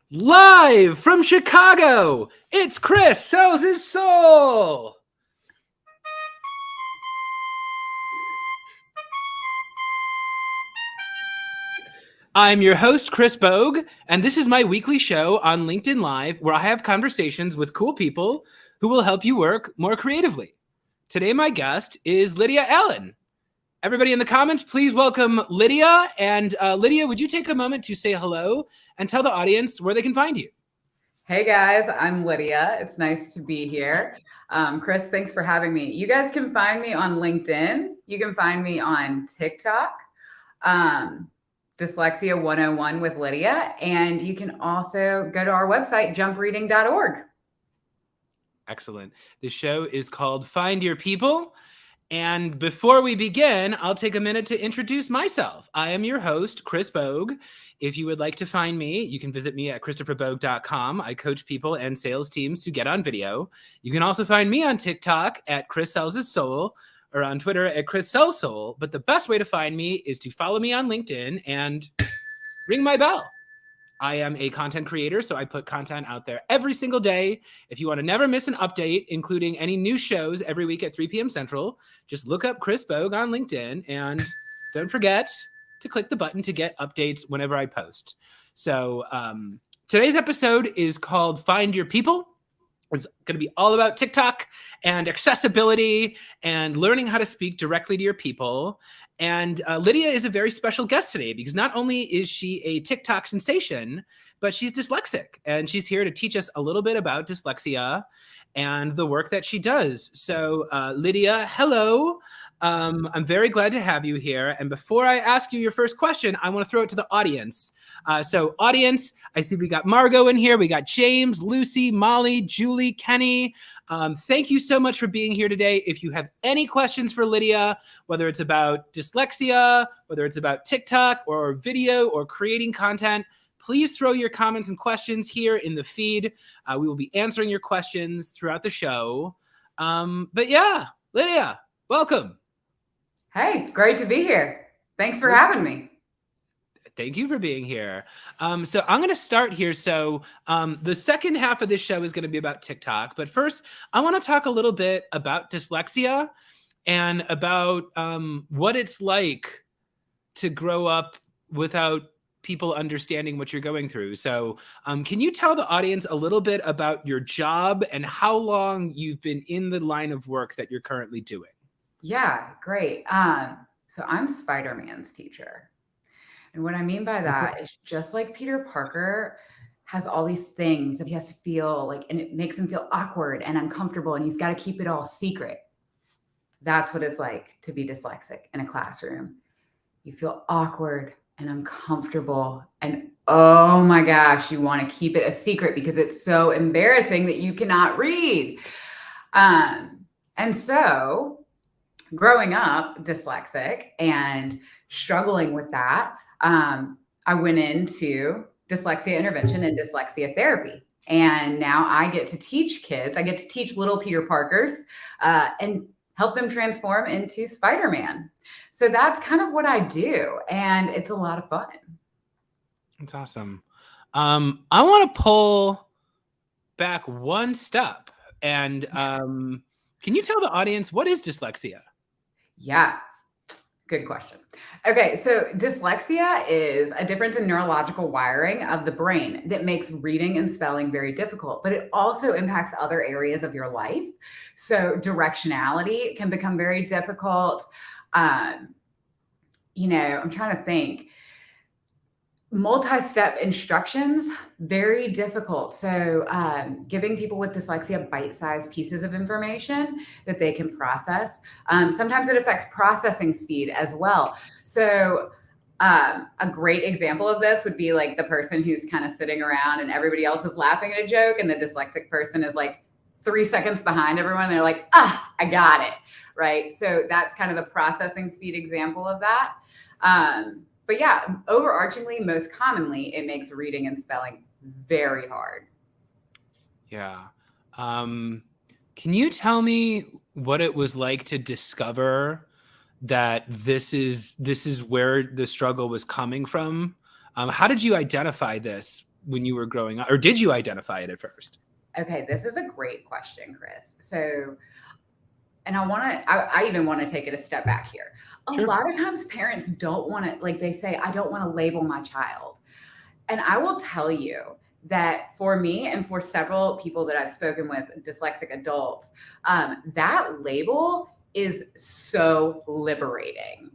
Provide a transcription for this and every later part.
Live from Chicago, it's Chris Sells His Soul. I'm your host, Chris Bogue, and this is my weekly show on LinkedIn Live where I have conversations with cool people who will help you work more creatively. Today, my guest is Lydia Allen. Everybody in the comments, please welcome Lydia. And Lydia, would you take a moment to say hello and tell the audience where they can find you? Hey guys, I'm Lydia. It's nice to be here. Chris, thanks for having me. You guys can find me on LinkedIn. You can find me on TikTok, Dyslexia 101 with Lydia. And you can also go to our website, jumpreading.org. Excellent. The show is called Find Your People. And before we begin, I'll take a minute to introduce myself. I am your host, Chris Bogue. If you would like to find me, you can visit me at christopherbogue.com. I coach people and sales teams to get on video. You can also find me on TikTok at Chris Sells His Soul or on Twitter at Chris Sells Soul. But the best way to find me is to follow me on LinkedIn and ring my bell. I am a content creator, so I put content out there every single day. If you want to never miss an update, including any new shows every week at 3 p.m. Central, just look up Chris Bogue on LinkedIn and don't forget to click the button to get updates whenever I post. So today's episode is called Find Your People. It's going to be all about TikTok and accessibility and learning how to speak directly to your people. And Lydia is a very special guest today because not only is she a TikTok sensation, but she's dyslexic. And she's here to teach us a little bit about dyslexia and the work that she does. So Lydia, hello. I'm very glad to have you here. And before I ask you your first question, I want to throw it to the audience. So audience, I see we got Margot in here. We got James, Lucy, Molly, Julie, Kenny. Thank you so much for being here today. If you have any questions for Lydia, whether it's about dyslexia, whether it's about TikTok or video or creating content, please throw your comments and questions here in the feed. We will be answering your questions throughout the show. But yeah, Lydia, welcome. Hey, great to be here. Thanks for having me. Thank you for being here. So I'm going to start here. So the second half of this show is going to be about TikTok. But first, I want to talk a little bit about dyslexia and about what it's like to grow up without people understanding what you're going through. So can you tell the audience a little bit about your job and how long you've been in the line of work that you're currently doing? Yeah, great. So I'm Spider-Man's teacher. And what I mean by that is just like Peter Parker has all these things that he has to feel like, and it makes him feel awkward and uncomfortable, and he's got to keep it all secret. That's what it's like to be dyslexic in a classroom. You feel awkward and uncomfortable, and oh my gosh, you want to keep it a secret because it's so embarrassing that you cannot read. And so growing up dyslexic and struggling with that, I went into dyslexia intervention and dyslexia therapy. And now I get to teach kids. I get to teach little Peter Parkers and help them transform into Spider-Man. So that's kind of what I do. And it's a lot of fun. That's awesome. I want to pull back one step. And can you tell the audience, what is dyslexia? Yeah. Good question. Okay, so dyslexia is a difference in neurological wiring of the brain that makes reading and spelling very difficult, but it also impacts other areas of your life. So directionality can become very difficult. I'm trying to think. Multi-step instructions, very difficult. So giving people with dyslexia bite-sized pieces of information that they can process. Sometimes it affects processing speed as well. So a great example of this would be like the person who's kind of sitting around and everybody else is laughing at a joke and the dyslexic person is like 3 seconds behind everyone. They're like, I got it, right? So that's kind of the processing speed example of that. But yeah, overarchingly, most commonly, it makes reading and spelling very hard. Yeah. Can you tell me what it was like to discover that this is where the struggle was coming from? How did you identify this when you were growing up, or did you identify it at first? Okay, this is a great question, Chris. So, and I even want to take it a step back here. A Sure. lot of times parents don't want to, like they say, I don't want to label my child. And I will tell you that for me and for several people that I've spoken with, dyslexic adults, that label is so liberating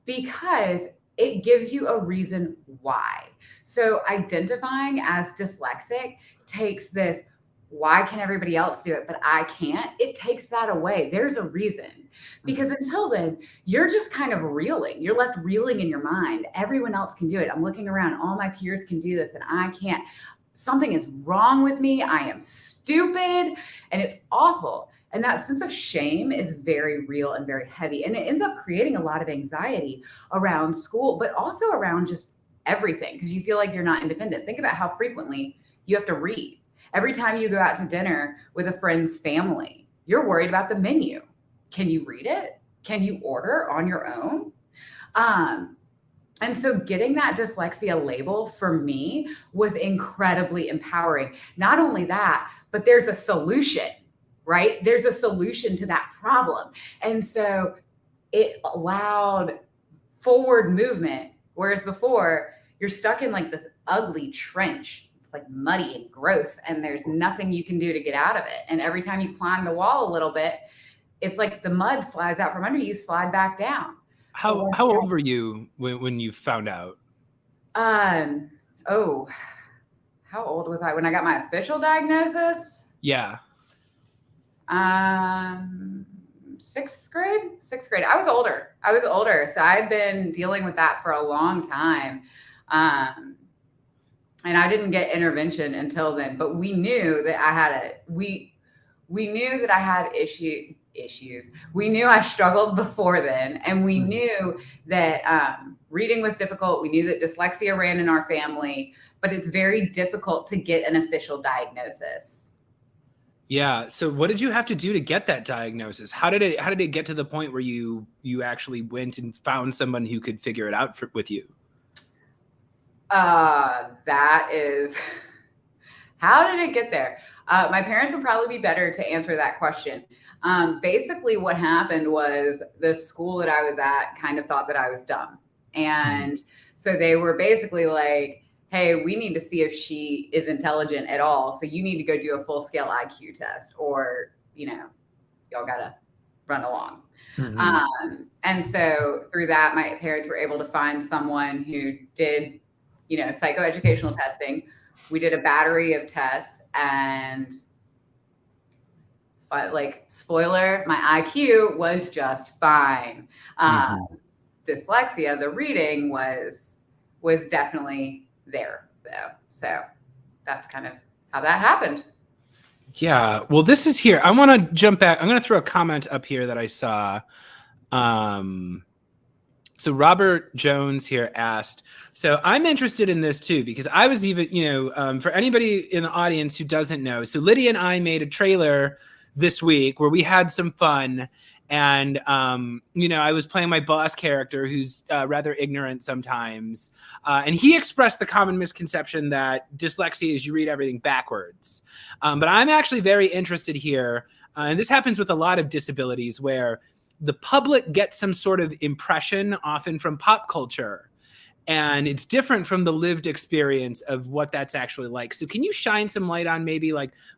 because it gives you a reason why. So identifying as dyslexic takes this, why can everybody else do it, but I can't? It takes that away. There's a reason. Because until then, you're just kind of reeling. You're left reeling in your mind. Everyone else can do it. I'm looking around. All my peers can do this and I can't. Something is wrong with me. I am stupid. And it's awful. And that sense of shame is very real and very heavy. And it ends up creating a lot of anxiety around school, but also around just everything because you feel like you're not independent. Think about how frequently you have to read. Every time you go out to dinner with a friend's family, you're worried about the menu. Can you read it? Can you order on your own? And so getting that dyslexia label for me was incredibly empowering. Not only that, but there's a solution, right? There's a solution to that problem. And so it allowed forward movement, whereas before you're stuck in like this ugly trench. It's like muddy and gross and there's nothing you can do to get out of it. And every time you climb the wall a little bit, it's like the mud slides out from under you, slide back down. How old were you when you found out? Oh, how old was I when I got my official diagnosis? Yeah. Sixth grade. I was older. So I've been dealing with that for a long time. And I didn't get intervention until then, but we knew that I had we knew that I had issues. We knew I struggled before then. And we knew that reading was difficult. We knew that dyslexia ran in our family, but it's very difficult to get an official diagnosis. Yeah. So what did you have to do to get that diagnosis? How did it get to the point where you actually went and found someone who could figure it out with you? That is, how did it get there? My parents would probably be better to answer that question. Basically what happened was the school that I was at kind of thought that I was dumb. And so they were basically like, hey, we need to see if she is intelligent at all. So you need to go do a full scale IQ test or, y'all gotta run along. And so through that, my parents were able to find someone who did, psychoeducational testing. We did a battery of tests and spoiler, my IQ was just fine. Dyslexia, the reading was definitely there though. So that's kind of how that happened. Yeah. Well, this is here. I want to jump back. I'm going to throw a comment up here that I saw. So Robert Jones here asked, so I'm interested in this too, because I was even, for anybody in the audience who doesn't know, so Lydia and I made a trailer this week where we had some fun. And, I was playing my boss character who's rather ignorant sometimes. And he expressed the common misconception that dyslexia is you read everything backwards. But I'm actually very interested here. And this happens with a lot of disabilities where the public gets some sort of impression, often from pop culture. And it's different from the lived experience of what that's actually like. So can you shine some light on maybe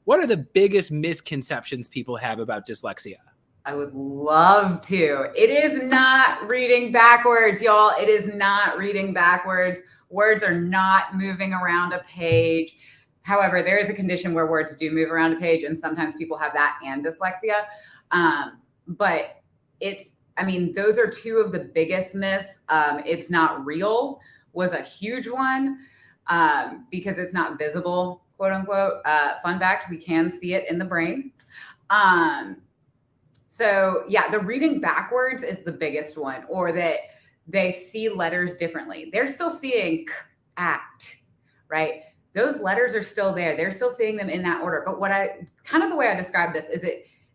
what are the biggest misconceptions people have about dyslexia? I would love to. It is not reading backwards, y'all. It is not reading backwards. Words are not moving around a page. However, there is a condition where words do move around a page, and sometimes people have that and dyslexia. But those are two of the biggest myths. It's not real was a huge one because it's not visible, quote unquote. Fun fact, we can see it in the brain. So yeah, the reading backwards is the biggest one, or that they see letters differently. They're still seeing act, right? Those letters are still there. They're still seeing them in that order. But the way I describe this is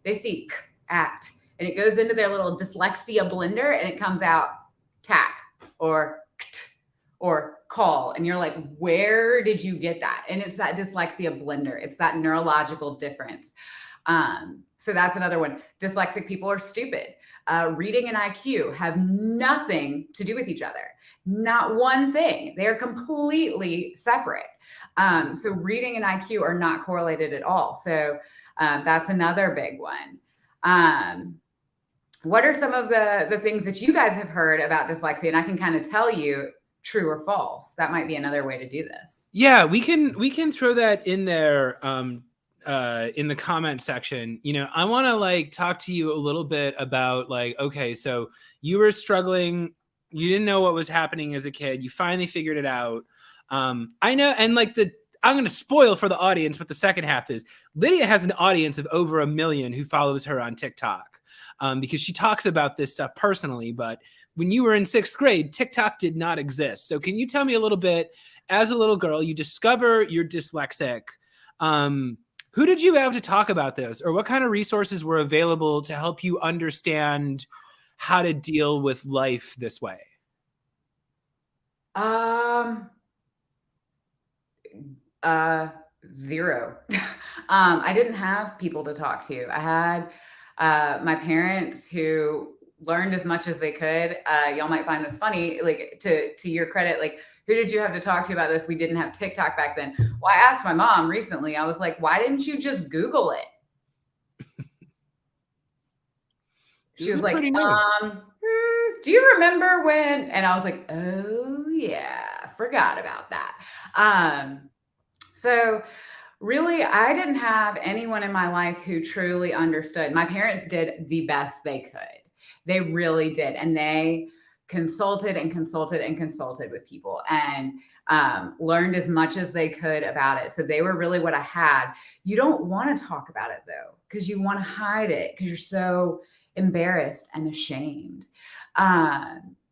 they see act, and it goes into their little dyslexia blender and it comes out tack or call and you're like, where did you get that? And it's that dyslexia blender. It's that neurological difference. So that's another one. Dyslexic people are stupid. Reading and IQ have nothing to do with each other. Not one thing. They are completely separate. So reading and IQ are not correlated at all. So that's another big one. What are some of the things that you guys have heard about dyslexia? And I can kind of tell you true or false. That might be another way to do this. Yeah, we can throw that in there in the comment section. You know, I want to like talk to you a little bit about like, okay, so you were struggling, you didn't know what was happening as a kid, you finally figured it out. I know, and like I'm going to spoil for the audience, but the second half is Lydia has an audience of over 1 million who follows her on TikTok because she talks about this stuff personally. But when you were in 6th grade, TikTok did not exist. So can you tell me a little bit, as a little girl, you discover you're dyslexic. Who did you have to talk about this, or what kind of resources were available to help you understand how to deal with life this way? Zero. I didn't have people to talk to. I had my parents who learned as much as they could. Y'all might find this funny, like to your credit, like, who did you have to talk to about this? We didn't have TikTok back then. Well, I asked my mom recently, I was like, why didn't you just Google it? She was like, do you remember when? And I was like, oh yeah, I forgot about that. So really, I didn't have anyone in my life who truly understood. My parents did the best they could. They really did. And they consulted and consulted and consulted with people and learned as much as they could about it. So they were really what I had. You don't want to talk about it though, because you want to hide it because you're so embarrassed and ashamed.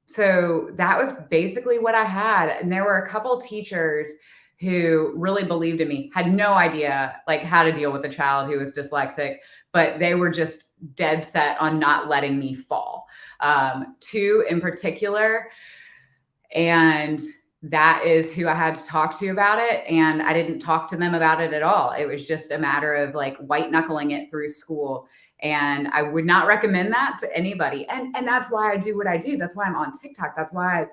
So that was basically what I had. And there were a couple teachers who really believed in me, had no idea like how to deal with a child who was dyslexic, but they were just dead set on not letting me fall. 2 in particular, and that is who I had to talk to about it. And I didn't talk to them about it at all. It was just a matter of like white knuckling it through school. And I would not recommend that to anybody. And that's why I do what I do. That's why I'm on TikTok. That's why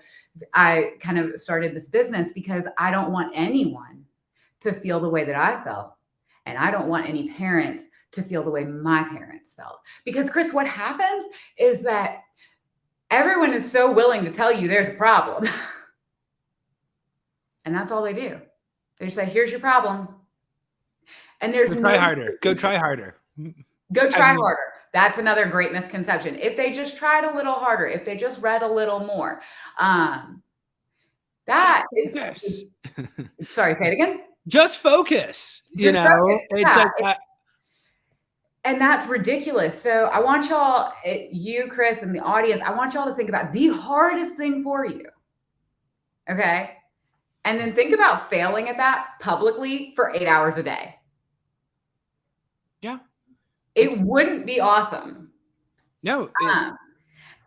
I kind of started this business, because I don't want anyone to feel the way that I felt. And I don't want any parents to feel the way my parents felt. Because Chris, what happens is that everyone is so willing to tell you there's a problem. And that's all they do. They just say, here's your problem. And there's try harder. Go try harder. Go try harder. That's another great misconception. If they just tried a little harder, if they just read a little more, that is. Sorry, say it again. Just focus. Just focus. It's yeah. like that. And that's ridiculous. So I want y'all, you, Chris, and the audience, I want y'all to think about the hardest thing for you. Okay. And then think about failing at that publicly for 8 hours a day. Yeah. It wouldn't be awesome. No.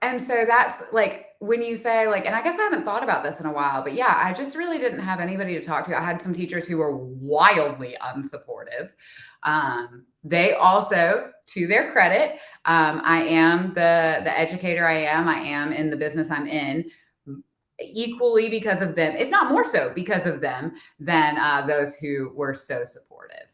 And so that's like when you say like, and I guess I haven't thought about this in a while, but yeah, I just really didn't have anybody to talk to. I had some teachers who were wildly unsupportive. They also, to their credit, I am the educator I am in the business I'm in, equally because of them, if not more so because of them, than those who were so supportive.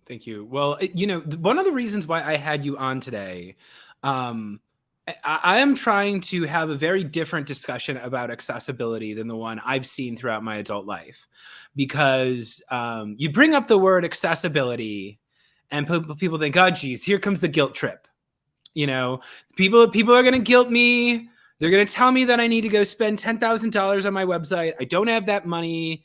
Thank you. Well, you know, one of the reasons why I had you on today, I am trying to have a very different discussion about accessibility than the one I've seen throughout my adult life, because you bring up the word accessibility and people think, oh, geez, here comes the guilt trip. You know, people are going to guilt me. They're going to tell me that I need to go spend $10,000 on my website. I don't have that money.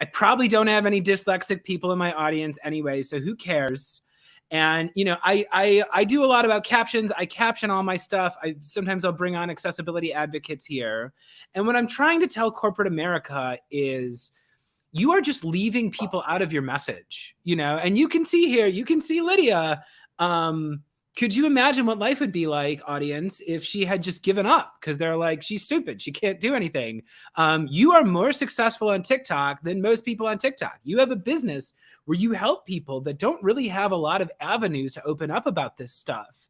I probably don't have any dyslexic people in my audience anyway, so who cares? And, you know, I do a lot about captions. I caption all my stuff. Sometimes I'll bring on accessibility advocates here. And what I'm trying to tell corporate America is you are just leaving people out of your message, you know, and you can see here, you can see Lydia could you imagine what life would be like, audience, if she had just given up because they're like, she's stupid, she can't do anything? You are more successful on TikTok than most people on TikTok. You have a business where you help people that don't really have a lot of avenues to open up about this stuff.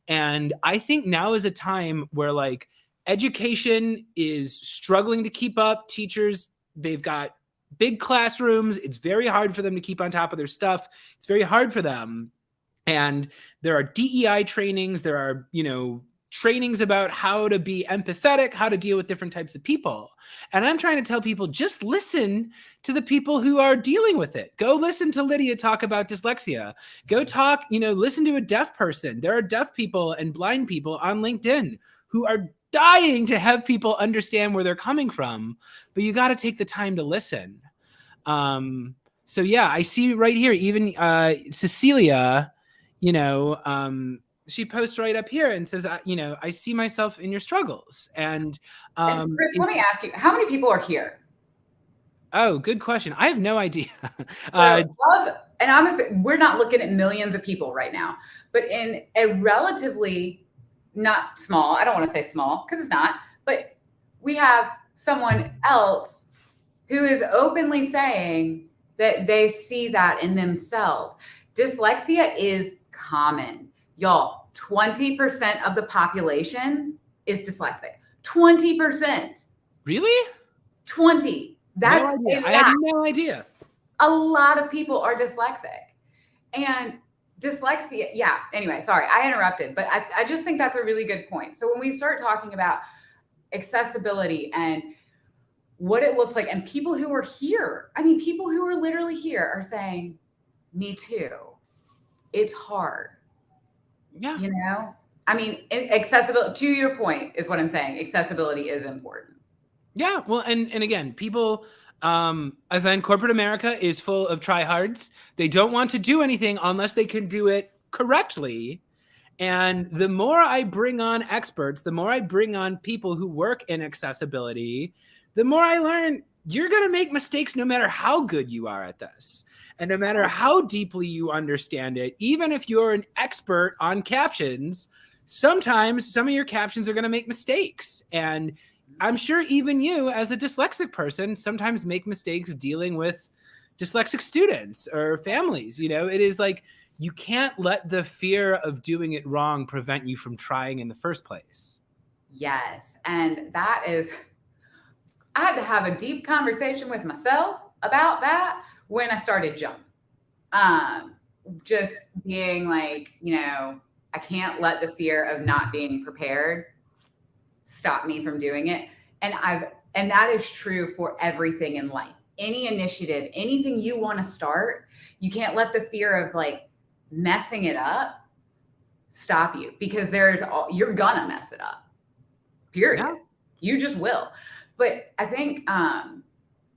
And I think now is a time where like education is struggling to keep up. Teachers, they've got big classrooms. It's very hard for them to keep on top of their stuff. It's very hard for them. And there are DEI trainings. There are, trainings about how to be empathetic, how to deal with different types of people. And I'm trying to tell people, just listen to the people who are dealing with it. Go listen to Lydia talk about dyslexia. Go talk, listen to a deaf person. There are deaf people and blind people on LinkedIn who are dying to have people understand where they're coming from, but you got to take the time to listen. So yeah, I see right here, even Cecilia, she posts right up here and says, I see myself in your struggles. And Chris, let me ask you, how many people are here? Oh, good question. I have no idea. We're not looking at millions of people right now, but in a relatively not small, I don't want to say small because it's not, but we have someone else who is openly saying that they see that in themselves. Dyslexia is common. Y'all, 20% of the population is dyslexic. 20%. Really? 20. That's no idea. I had no idea. A lot of people are dyslexic. And dyslexia, yeah, anyway, sorry, I interrupted, but I just think that's a really good point. So when we start talking about accessibility and what it looks like, and people who are here, people who are literally here are saying, me too. It's hard. Yeah. Accessibility, to your point, is what I'm saying. Accessibility is important. Yeah. Well, and again, people, I find corporate America is full of tryhards. They don't want to do anything unless they can do it correctly. And the more I bring on experts, the more I bring on people who work in accessibility, the more I learn you're going to make mistakes no matter how good you are at this. And no matter how deeply you understand it, even if you're an expert on captions, sometimes some of your captions are going to make mistakes. And I'm sure even you, as a dyslexic person, sometimes make mistakes dealing with dyslexic students or families. It is like you can't let the fear of doing it wrong prevent you from trying in the first place. Yes. And that is, I had to have a deep conversation with myself about that when I started Jump. Just being like, I can't let the fear of not being prepared stop me from doing it. And that is true for everything in life. Any initiative, anything you want to start, you can't let the fear of like messing it up stop you, because you're gonna mess it up. Period. Yeah. You just will. But I think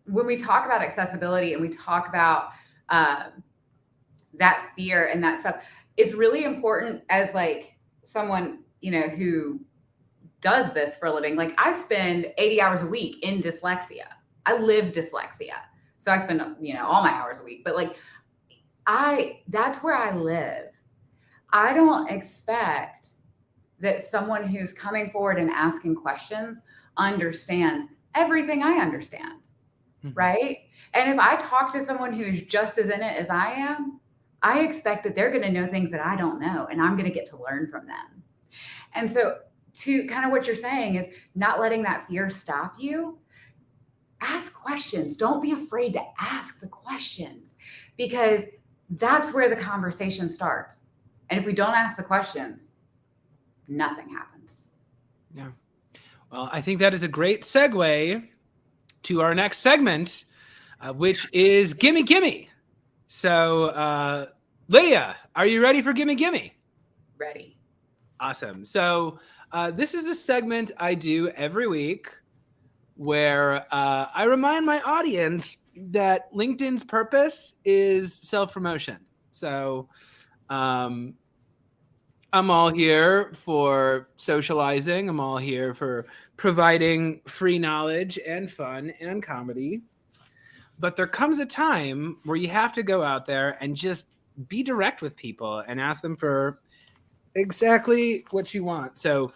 when we talk about accessibility and we talk about that fear and that stuff, it's really important as like someone, who does this for a living. Like I spend 80 hours a week in dyslexia. I live dyslexia. So I spend, all my hours a week, but like that's where I live. I don't expect that someone who's coming forward and asking questions understands everything I understand. Mm-hmm. Right? And if I talk to someone who's just as in it as I am, I expect that they're going to know things that I don't know, and I'm going to get to learn from them. And so to kind of what you're saying is not letting that fear stop you. Ask questions. Don't be afraid to ask the questions, because that's where the conversation starts. And if we don't ask the questions, nothing happens. Yeah. Well, I think that is a great segue to our next segment, which is Gimmie Kimmy. So, Lydia, are you ready for Gimmie Kimmy? Ready. Awesome. So this is a segment I do every week where I remind my audience that LinkedIn's purpose is self-promotion. So I'm all here for socializing. I'm all here for providing free knowledge and fun and comedy. But there comes a time where you have to go out there and just be direct with people and ask them for exactly what you want. So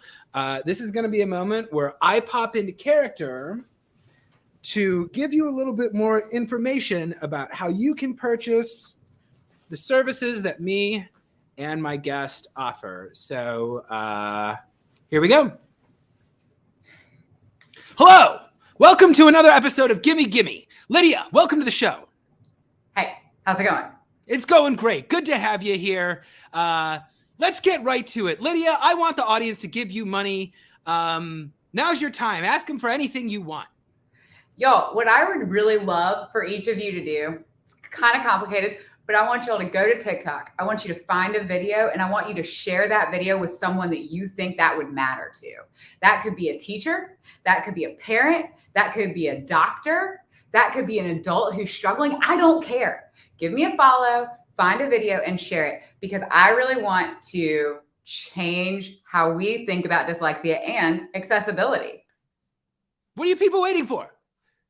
this is going to be a moment where I pop into character to give you a little bit more information about how you can purchase the services that me and my guest offer. So here we go. Hello, welcome to another episode of Gimmie Kimmy. Lydia, welcome to the show. Hey, how's it going? It's going great. Good to have you here. Let's get right to it. Lydia, I want the audience to give you money. Now's your time. Ask them for anything you want. Yo, what I would really love for each of you to do, it's kind of complicated, but I want y'all to go to TikTok. I want you to find a video and I want you to share that video with someone that you think that would matter to. That could be a teacher, that could be a parent, that could be a doctor, that could be an adult who's struggling. I don't care. Give me a follow, find a video and share it because I really want to change how we think about dyslexia and accessibility. What are you people waiting for?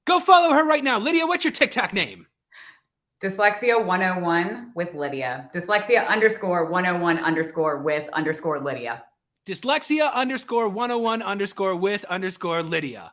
Go follow her right now. Lydia, what's your TikTok name? Dyslexia 101 with Lydia. Dyslexia _101 with Lydia. Dyslexia _101 with Lydia.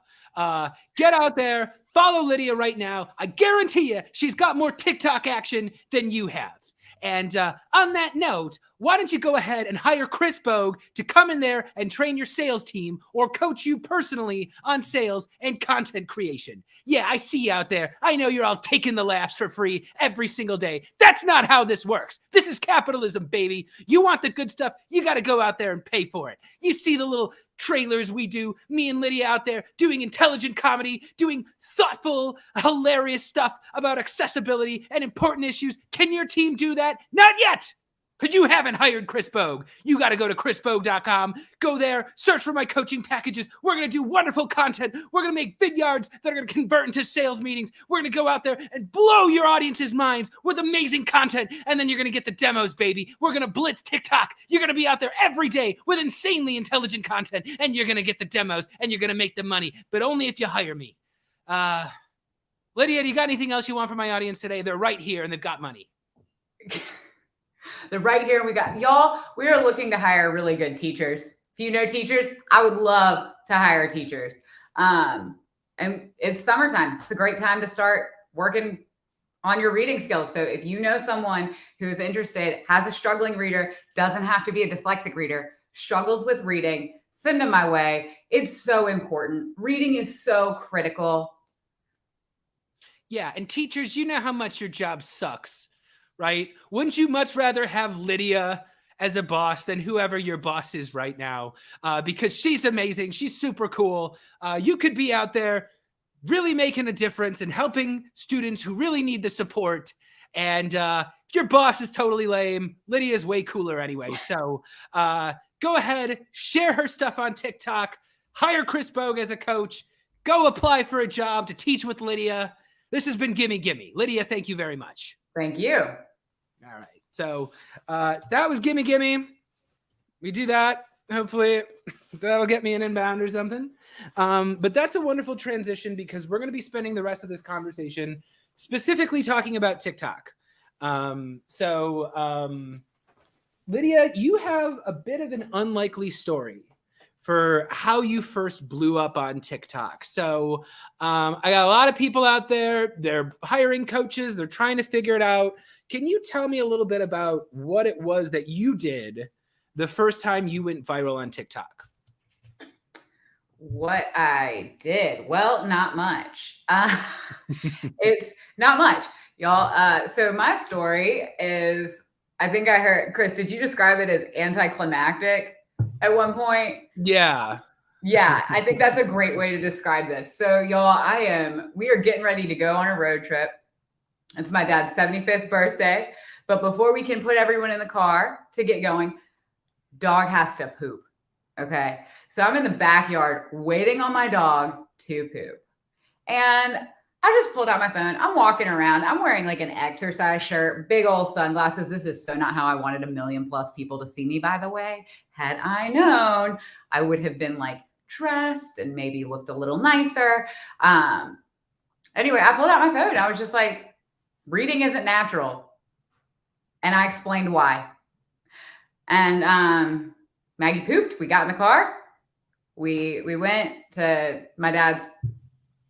Get out there, follow Lydia right now. I guarantee you she's got more TikTok action than you have. And on that note, why don't you go ahead and hire Chris Bogue to come in there and train your sales team or coach you personally on sales and content creation. Yeah, I see you out there. I know you're all taking the laughs for free every single day. That's not how this works. This is capitalism, baby. You want the good stuff, you got to go out there and pay for it. You see the little trailers we do, me and Lydia out there doing intelligent comedy, doing thoughtful, hilarious stuff about accessibility and important issues. Can your team do that? Not yet! Because you haven't hired Chris Bogue. You got to go to chrisbogue.com. Go there, search for my coaching packages. We're going to do wonderful content. We're going to make vidyards that are going to convert into sales meetings. We're going to go out there and blow your audience's minds with amazing content. And then you're going to get the demos, baby. We're going to blitz TikTok. You're going to be out there every day with insanely intelligent content. And you're going to get the demos and you're going to make the money. But only if you hire me. Lydia, do you got anything else you want from my audience today? They're right here and they've got money. They're right here. We got y'all. We are looking to hire really good teachers. If you know teachers, I would love to hire teachers. And it's summertime. It's a great time to start working on your reading skills. So if you know someone who is interested, has a struggling reader, doesn't have to be a dyslexic reader, struggles with reading, send them my way. It's so important. Reading is so critical. Yeah. And teachers, you know how much your job sucks. Right? Wouldn't you much rather have Lydia as a boss than whoever your boss is right now? Because she's amazing. She's super cool. You could be out there really making a difference and helping students who really need the support. And if your boss is totally lame, Lydia is way cooler anyway. So go ahead, share her stuff on TikTok, hire Chris Bogue as a coach, go apply for a job to teach with Lydia. This has been Gimmie Kimmy. Lydia, thank you very much. Thank you. All right. So that was Gimmie Kimmy. We do that. Hopefully that'll get me an inbound or something. But that's a wonderful transition because we're going to be spending the rest of this conversation specifically talking about TikTok. Lydia, you have a bit of an unlikely story for how you first blew up on TikTok. So I got a lot of people out there. They're hiring coaches. They're trying to figure it out. Can you tell me a little bit about what it was that you did the first time you went viral on TikTok? What I did? Well, not much. It's not much, y'all. So my story is, I think I heard, Chris, did you describe it as anticlimactic at one point? Yeah. Yeah, I think that's a great way to describe this. So y'all, we are getting ready to go on a road trip. It's my dad's 75th birthday. But before we can put everyone in the car to get going, dog has to poop. Okay. So I'm in the backyard waiting on my dog to poop. And I just pulled out my phone. I'm walking around. I'm wearing like an exercise shirt, big old sunglasses. This is so not how I wanted 1 million+ people to see me, by the way. Had I known, I would have been like dressed and maybe looked a little nicer. Anyway, I pulled out my phone. I was just like, reading isn't natural. And I explained why. And Maggie pooped. We got in the car. We went to my dad's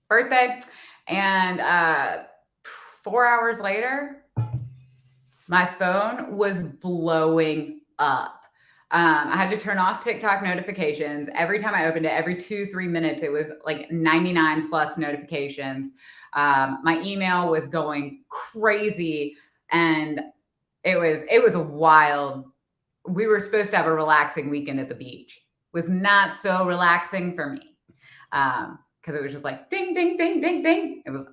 birthday, and 4 hours later, my phone was blowing up. I had to turn off TikTok notifications. Every time I opened it, every 2-3 minutes, it was like 99 plus notifications. My email was going crazy, and it was a wild. We were supposed to have a relaxing weekend at the beach. It was not so relaxing for me, because it was just like ding, ding, ding, ding, ding. It was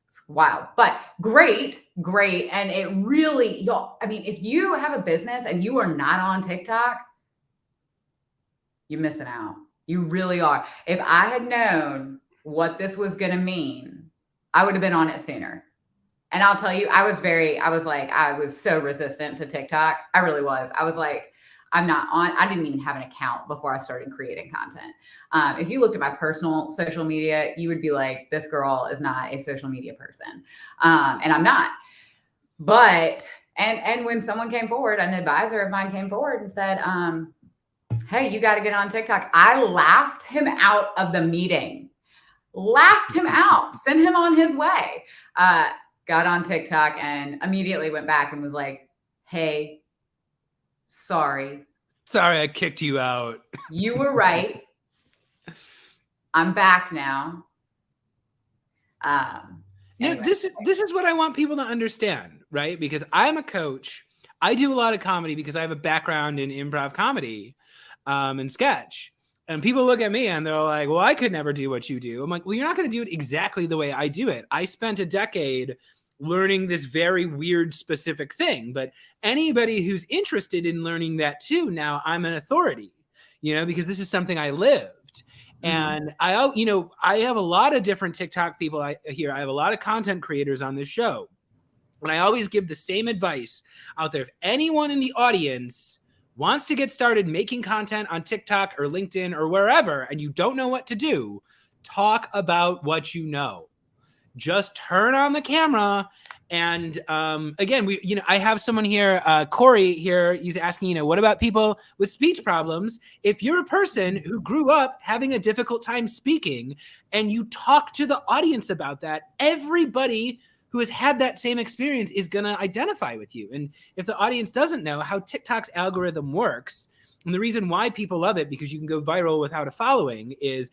it's wild, but great. And it really, y'all, I mean, if you have a business and you are not on TikTok, you're missing out. You really are. If I had known what this was going to mean, I would have been on it sooner. And I'll tell you, I was so resistant to TikTok. I really was. I was like, I'm not on. I didn't even have an account before I started creating content. If you looked at my personal social media, you would be like, this girl is not a social media person. And I'm not. But, and when someone came forward, an advisor of mine came forward and said, hey, you got to get on TikTok. I laughed him out of the meeting. Laughed him out, sent him on his way. Got on TikTok and immediately went back and was like, hey, sorry, I kicked you out. You were right. I'm back now. Anyway. This is what I want people to understand, right? Because I'm a coach. I do a lot of comedy because I have a background in improv comedy and sketch. And people look at me and they're like, well, I could never do what you do. I'm like, well, you're not going to do it exactly the way I do it. I spent a decade learning this very weird specific thing, but anybody who's interested in learning that too, now I'm an authority, because this is something I lived. And I have a lot of different TikTok people here. I have a lot of content creators on this show. And I always give the same advice out there. If anyone in the audience wants to get started making content on TikTok or LinkedIn or wherever, and you don't know what to do, talk about what you know. Just turn on the camera. And again, I have someone here, Corey here, he's asking, what about people with speech problems? If you're a person who grew up having a difficult time speaking and you talk to the audience about that, everybody who has had that same experience is going to identify with you. And if the audience doesn't know how TikTok's algorithm works, and the reason why people love it, because you can go viral without a following, is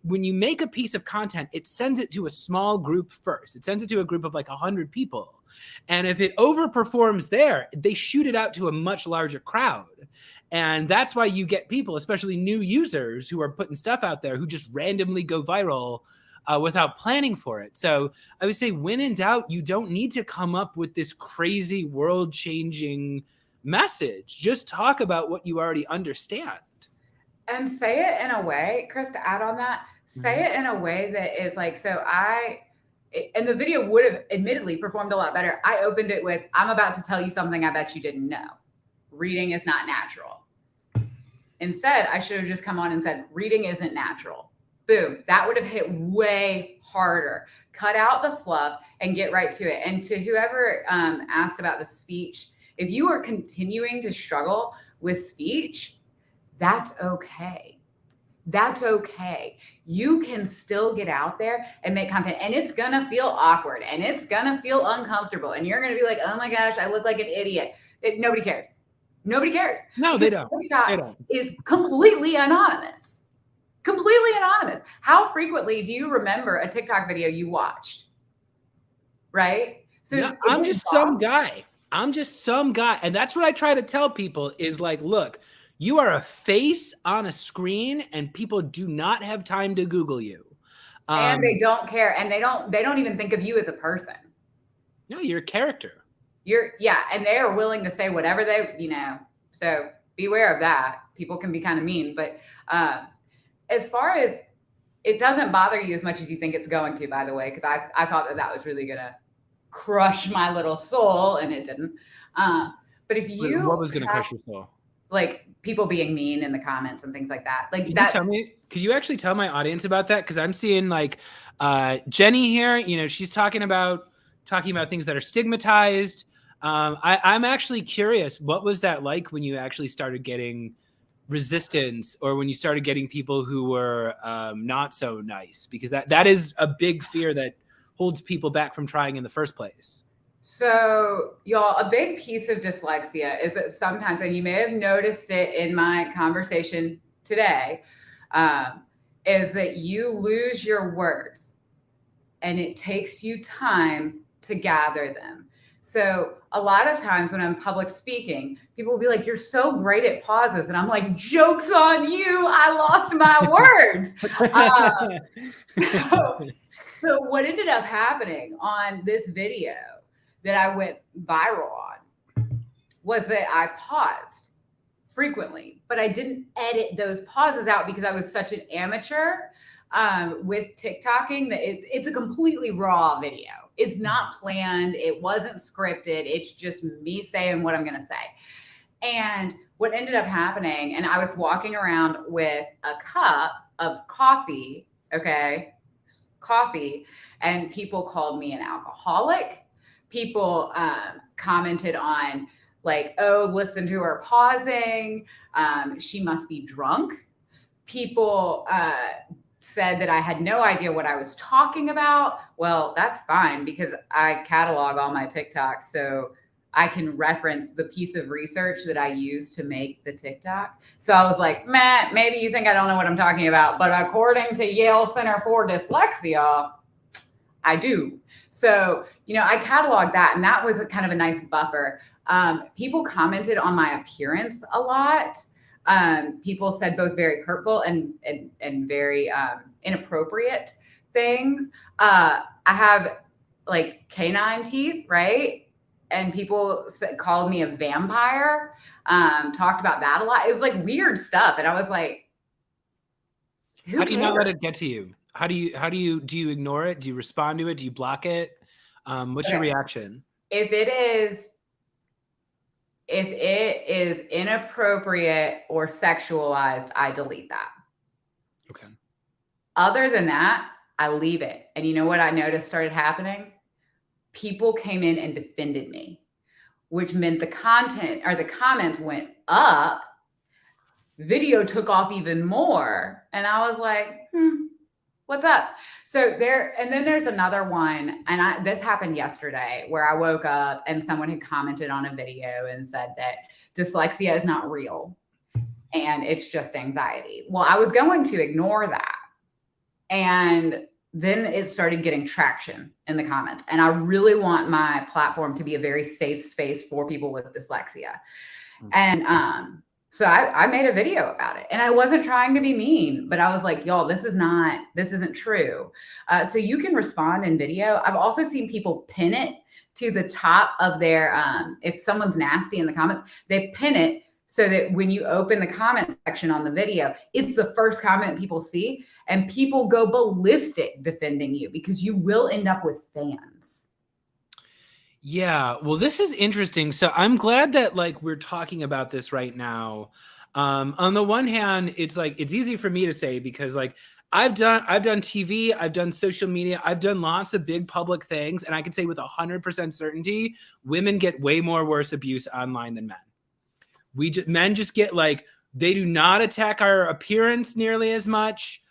when you make a piece of content, it sends it to a small group first. It sends it to a group of like 100 people. And if it overperforms there, they shoot it out to a much larger crowd. And that's why you get people, especially new users who are putting stuff out there, who just randomly go viral without planning for it. So I would say, when in doubt, you don't need to come up with this crazy world-changing message. Just talk about what you already understand. And say it in a way, Chris, to add on that, say it in a way that is like, and the video would have admittedly performed a lot better. I opened it with, I'm about to tell you something I bet you didn't know. Reading is not natural. Instead, I should have just come on and said, reading isn't natural. Boom. That would have hit way harder. Cut out the fluff and get right to it. And to whoever asked about the speech, if you are continuing to struggle with speech, that's okay. That's okay. You can still get out there and make content, and it's going to feel awkward and it's going to feel uncomfortable. And you're going to be like, oh my gosh, I look like an idiot. Nobody cares. Nobody cares. No, they don't. TikTok is completely anonymous. Completely anonymous. How frequently do you remember a TikTok video you watched? Right? So no, I'm just some guy. And that's what I try to tell people is like, look, you are a face on a screen and people do not have time to Google you. And they don't care. And they don't even think of you as a person. No, you're a character. And they are willing to say whatever so beware of that. People can be kind of mean, but as far as, it doesn't bother you as much as you think it's going to, by the way, because I thought that was really going to crush my little soul, and it didn't. But if you, what was going to crush your soul? Like people being mean in the comments and things like that. Like, could you actually tell my audience about that? Because I'm seeing like Jenny here, she's talking about things that are stigmatized. I'm actually curious, what was that like when you actually started getting resistance, or when you started getting people who were not so nice? Because that is a big fear that holds people back from trying in the first place. So, y'all, a big piece of dyslexia is that sometimes, and you may have noticed it in my conversation today, um, is that you lose your words and it takes you time to gather them. So, a lot of times when I'm public speaking, people will be like, "You're so great at pauses." And I'm like, "Joke's on you. I lost my words." So, what ended up happening on this video that I went viral on was that I paused frequently, but I didn't edit those pauses out because I was such an amateur with TikToking that it's a completely raw video. It's not planned. It wasn't scripted. It's just me saying what I'm going to say. And what ended up happening, and I was walking around with a cup of coffee, and people called me an alcoholic. People commented on, like, "Oh, listen to her pausing. She must be drunk." People said that I had no idea what I was talking about. Well, that's fine because I catalog all my TikToks, so I can reference the piece of research that I used to make the TikTok. So I was like, "Matt, maybe you think I don't know what I'm talking about, but according to Yale Center for Dyslexia, I do." So, I cataloged that, and that was kind of a nice buffer. People commented on my appearance a lot. People said both very hurtful and very inappropriate things. I have like canine teeth, right? And people called me a vampire. Talked about that a lot. It was like weird stuff, and I was like, "Who How do you cares?" not let it get to you? Do you ignore it? Do you respond to it? Do you block it? What's your reaction? If it is inappropriate or sexualized, I delete that. Okay. Other than that, I leave it. And you know what I noticed started happening? People came in and defended me, which meant the content or the comments went up. Video took off even more. And I was like, what's up? So then there's another one. And this happened yesterday where I woke up and someone had commented on a video and said that dyslexia is not real and it's just anxiety. Well, I was going to ignore that. And then it started getting traction in the comments. And I really want my platform to be a very safe space for people with dyslexia. And so I made a video about it, and I wasn't trying to be mean, but I was like, "Y'all, this isn't true." So you can respond in video. I've also seen people pin it to the top of their, if someone's nasty in the comments, they pin it so that when you open the comment section on the video, it's the first comment people see, and people go ballistic defending you because you will end up with fans. Yeah, well, this is interesting. So I'm glad that we're talking about this right now. On the one hand, it's easy for me to say because I've done TV, I've done social media, I've done lots of big public things, and I can say with 100% certainty, women get way more worse abuse online than men. Men just get they do not attack our appearance nearly as much.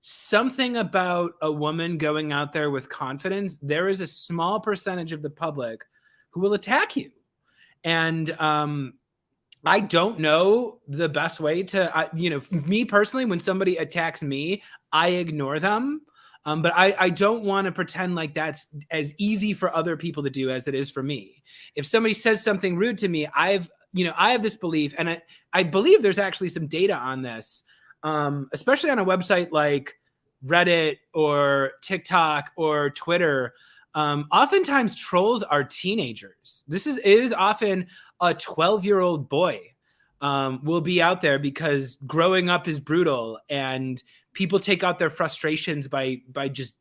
Something about a woman going out there with confidence, there is a small percentage of the public who will attack you. And I don't know the best way to, me personally, when somebody attacks me, I ignore them. But I don't want to pretend like that's as easy for other people to do as it is for me. If somebody says something rude to me, I have this belief, and I believe there's actually some data on this. Especially on a website like Reddit or TikTok or Twitter, oftentimes trolls are teenagers. It is often a 12-year-old boy will be out there because growing up is brutal, and people take out their frustrations by just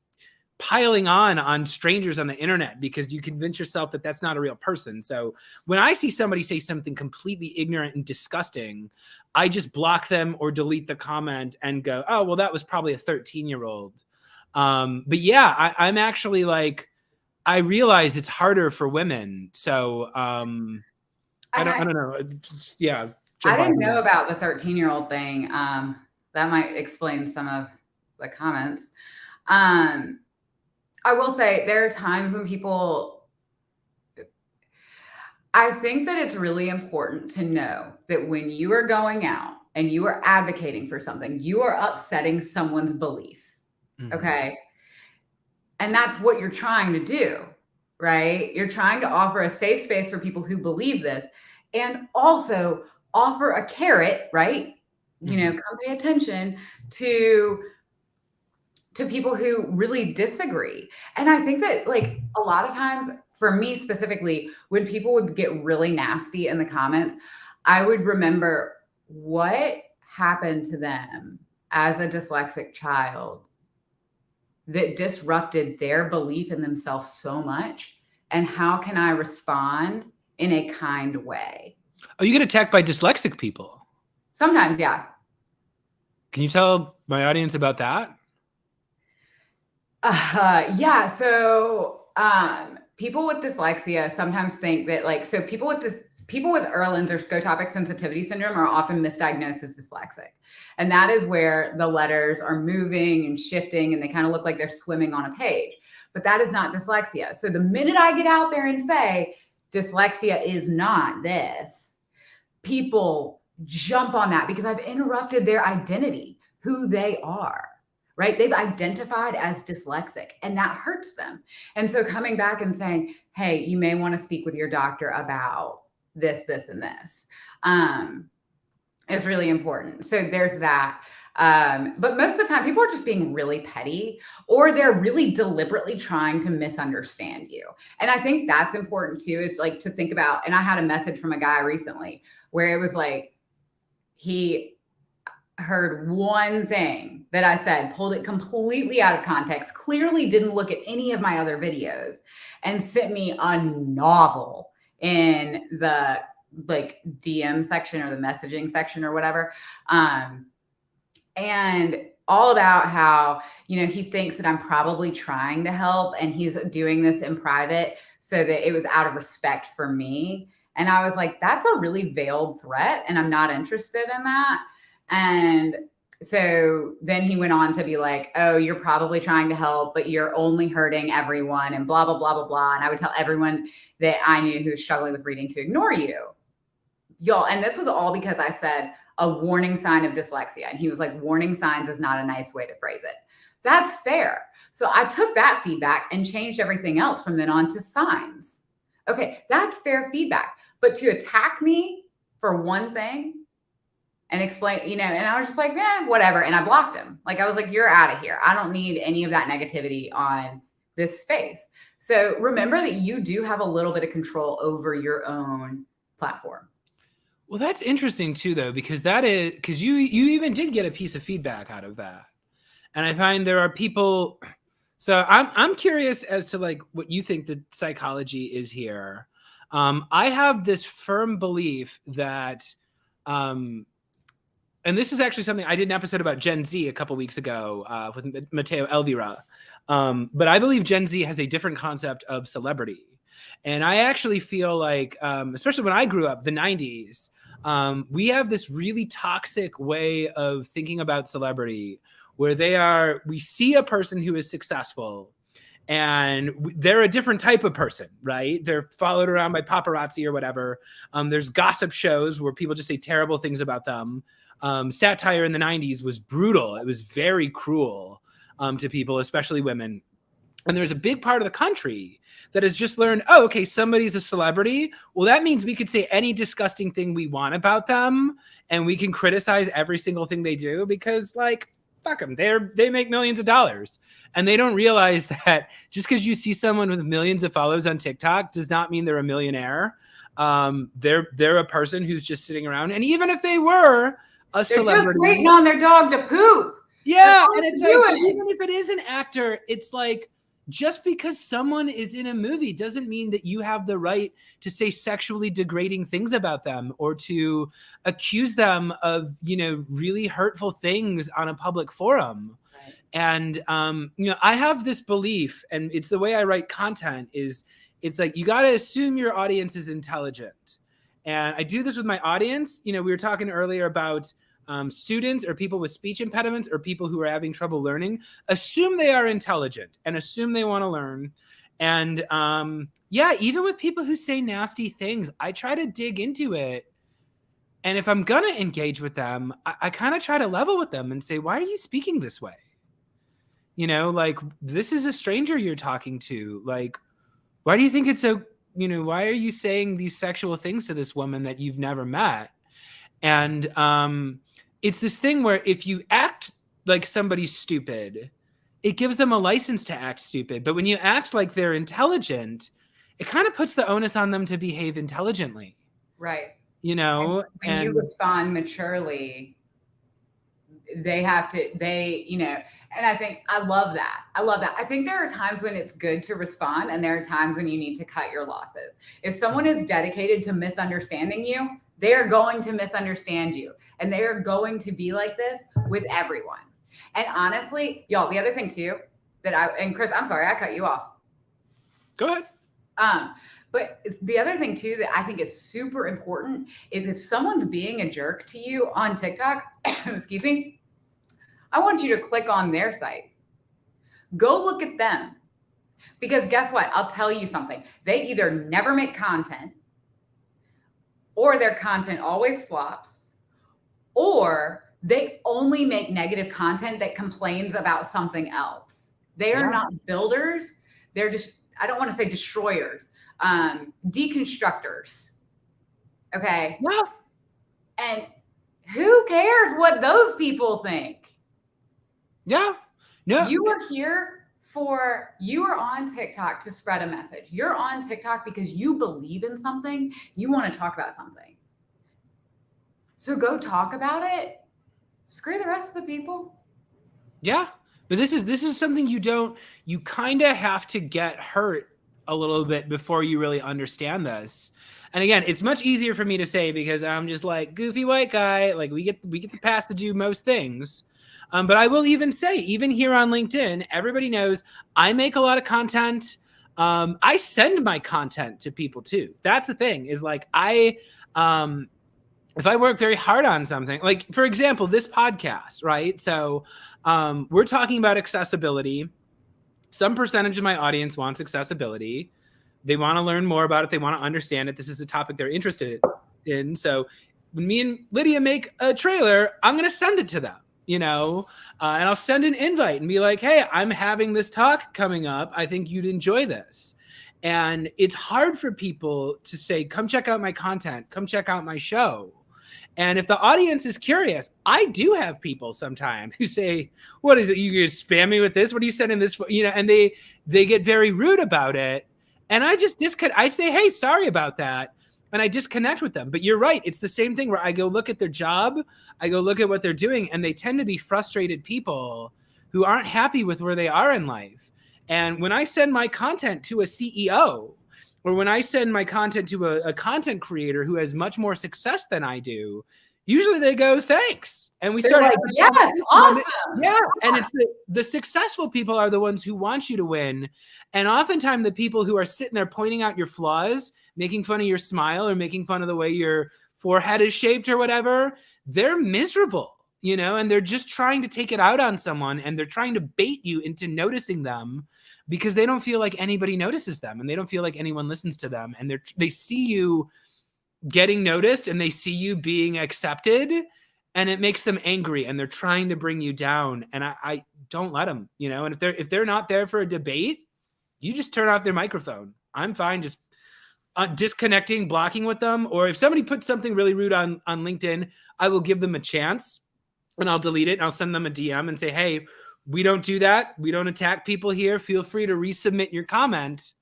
piling on strangers on the internet because you convince yourself that that's not a real person. So when I see somebody say something completely ignorant and disgusting, I just block them or delete the comment and go, "Oh, well, that was probably a 13-year-old." But yeah, I'm actually I realize it's harder for women. So I don't know. Just, yeah, I jump on didn't know here. about the 13-year-old thing. That might explain some of the comments. I will say there are times when I think that it's really important to know that when you are going out and you are advocating for something, you are upsetting someone's belief. Mm-hmm. Okay. And that's what you're trying to do, right? You're trying to offer a safe space for people who believe this and also offer a carrot, right? You know, come pay attention to people who really disagree. And I think that like a lot of times for me specifically, when people would get really nasty in the comments, I would remember what happened to them as a dyslexic child that disrupted their belief in themselves so much, and how can I respond in a kind way? Oh, you get attacked by dyslexic people? Sometimes, yeah. Can you tell my audience about that? Yeah. So people with dyslexia sometimes think that like, so people with Erlin's or scotopic sensitivity syndrome are often misdiagnosed as dyslexic. And that is where the letters are moving and shifting and they kind of look like they're swimming on a page. But that is not dyslexia. So the minute I get out there and say dyslexia is not this, people jump on that because I've interrupted their identity, who they are. Right? They've identified as dyslexic and that hurts them. And so coming back and saying, hey, you may want to speak with your doctor about this, this, and this is really important. So there's that. But most of the time, people are just being really petty or they're really deliberately trying to misunderstand you. And I think that's important too, is like to think about. And I had a message from a guy recently where it was like, he heard one thing that I said, pulled it completely out of context, clearly didn't look at any of my other videos, and sent me a novel in the like DM section or the messaging section or whatever. And all about how, you know, he thinks that I'm probably trying to help and he's doing this in private so that it was out of respect for me. And I was like, that's a really veiled threat and I'm not interested in that. And so then he went on to be like, oh, you're probably trying to help, but you're only hurting everyone and blah, blah, blah, blah, blah. And I would tell everyone that I knew who was struggling with reading to ignore you. Y'all, and this was all because I said a warning sign of dyslexia. And he was like, warning signs is not a nice way to phrase it. That's fair. So I took that feedback and changed everything else from then on to signs. Okay, that's fair feedback. But to attack me for one thing, and explain, you know, and I was just like, whatever. And I blocked him. Like, I was like, you're out of here. I don't need any of that negativity on this space. So remember that you do have a little bit of control over your own platform. Well, that's interesting too, though, because you even did get a piece of feedback out of that. And I find there are people. So I'm curious as to like what you think the psychology is here. I have this firm belief that, and this is actually something I did an episode about Gen Z a couple weeks ago with Matteo Elvira. But I believe Gen Z has a different concept of celebrity. And I actually feel like, especially when I grew up, the 90s, we have this really toxic way of thinking about celebrity where we see a person who is successful and they're a different type of person, right? They're followed around by paparazzi or whatever. There's gossip shows where people just say terrible things about them. Satire in the 90s was brutal. It was very cruel to people, especially women. And there's a big part of the country that has just learned, oh, okay, somebody's a celebrity. Well, that means we could say any disgusting thing we want about them and we can criticize every single thing they do because, like, fuck them. They make millions of dollars. And they don't realize that just because you see someone with millions of followers on TikTok does not mean they're a millionaire. They're a person who's just sitting around. And even if they were a celebrity, they're just waiting on their dog to poop. Yeah. And it's like, even if it is an actor, it's like, just because someone is in a movie doesn't mean that you have the right to say sexually degrading things about them or to accuse them of, you know, really hurtful things on a public forum. Right. And I have this belief, and it's the way I write content, is it's like you got to assume your audience is intelligent. And I do this with my audience. We were talking earlier about students or people with speech impediments or people who are having trouble learning. Assume they are intelligent and assume they want to learn. And even with people who say nasty things, I try to dig into it. And if I'm going to engage with them, I kind of try to level with them and say, why are you speaking this way? Like, this is a stranger you're talking to. Like, why do you think it's so, why are you saying these sexual things to this woman that you've never met? And it's this thing where if you act like somebody's stupid, it gives them a license to act stupid. But when you act like they're intelligent, it kind of puts the onus on them to behave intelligently. Right. And when you respond maturely, they have to, and I love that. I think there are times when it's good to respond, and there are times when you need to cut your losses. If someone is dedicated to misunderstanding you, they are going to misunderstand you, and they are going to be like this with everyone. And honestly, y'all, the other thing too and Chris, I'm sorry, I cut you off. Go ahead. But the other thing too that I think is super important is if someone's being a jerk to you on TikTok, excuse me, I want you to click on their site. Go look at them. Because guess what? I'll tell you something. They either never make content, or their content always flops, or they only make negative content that complains about something else. They are not builders. They're just, I don't want to say destroyers, deconstructors. Okay. Yeah. And who cares what those people think? Yeah. No. You are on TikTok to spread a message. You're on TikTok because you believe in something. You want to talk about something. So go talk about it. Screw the rest of the people. Yeah. But this is something you kind of have to get hurt a little bit before you really understand this. And again, it's much easier for me to say because I'm just like goofy white guy. Like we get the pass to do most things. But I will even say, even here on LinkedIn, everybody knows I make a lot of content. I send my content to people too. That's the thing is like if I work very hard on something, like for example, this podcast, right? So we're talking about accessibility. Some percentage of my audience wants accessibility. They want to learn more about it. They want to understand it. This is a topic they're interested in. So when me and Lydia make a trailer, I'm going to send it to them, and I'll send an invite and be like, hey, I'm having this talk coming up. I think you'd enjoy this. And it's hard for people to say, come check out my content, come check out my show. And if the audience is curious, I do have people sometimes who say, what is it? You gonna spam me with this? What are you sending this for? And they get very rude about it. And I just disconnect. I say, hey, sorry about that. And I disconnect with them. But you're right. It's the same thing where I go look at their job. I go look at what they're doing. And they tend to be frustrated people who aren't happy with where they are in life. And when I send my content to a CEO, or when I send my content to a content creator who has much more success than I do, usually they go, thanks. And They're like, yes, awesome. Yeah. And it's the successful people are the ones who want you to win. And oftentimes the people who are sitting there pointing out your flaws, making fun of your smile or making fun of the way your forehead is shaped or whatever, they're miserable, and they're just trying to take it out on someone, and they're trying to bait you into noticing them because they don't feel like anybody notices them, and they don't feel like anyone listens to them. And they see you getting noticed, and they see you being accepted, and it makes them angry, and they're trying to bring you down. And I don't let them, and if they're not there for a debate, you just turn off their microphone. I'm fine just disconnecting, blocking with them. Or if somebody puts something really rude on LinkedIn, I will give them a chance, and I'll delete it, and I'll send them a DM and say, hey, we don't do that. We don't attack people here. Feel free to resubmit your comment,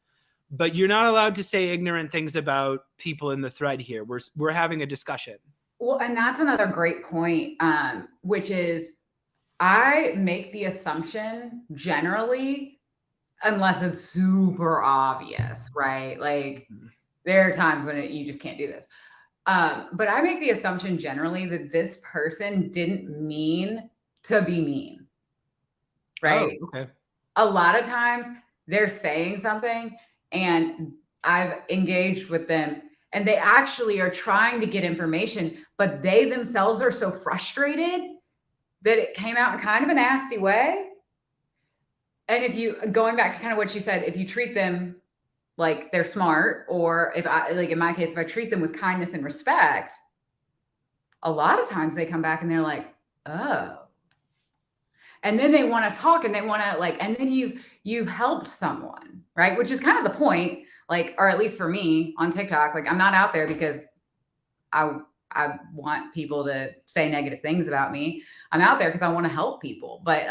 but you're not allowed to say ignorant things about people in the thread here. We're having a discussion. Well, and that's another great point, which is I make the assumption generally, unless it's super obvious, right? Like there are times when you just can't do this. But I make the assumption generally that this person didn't mean to be mean. right? Oh, okay. A lot of times they're saying something and I've engaged with them and they actually are trying to get information, but they themselves are so frustrated that it came out in kind of a nasty way. And if you, going back to kind of what you said, if you treat them like they're smart, or if I, like in my case, if I treat them with kindness and respect, a lot of times they come back and they're like, oh, and then they want to talk and they want to like, and then you've helped someone, right? Which is kind of the point, like, or at least for me on TikTok, like I'm not out there because I I want people to say negative things about me. I'm out there because I want to help people. But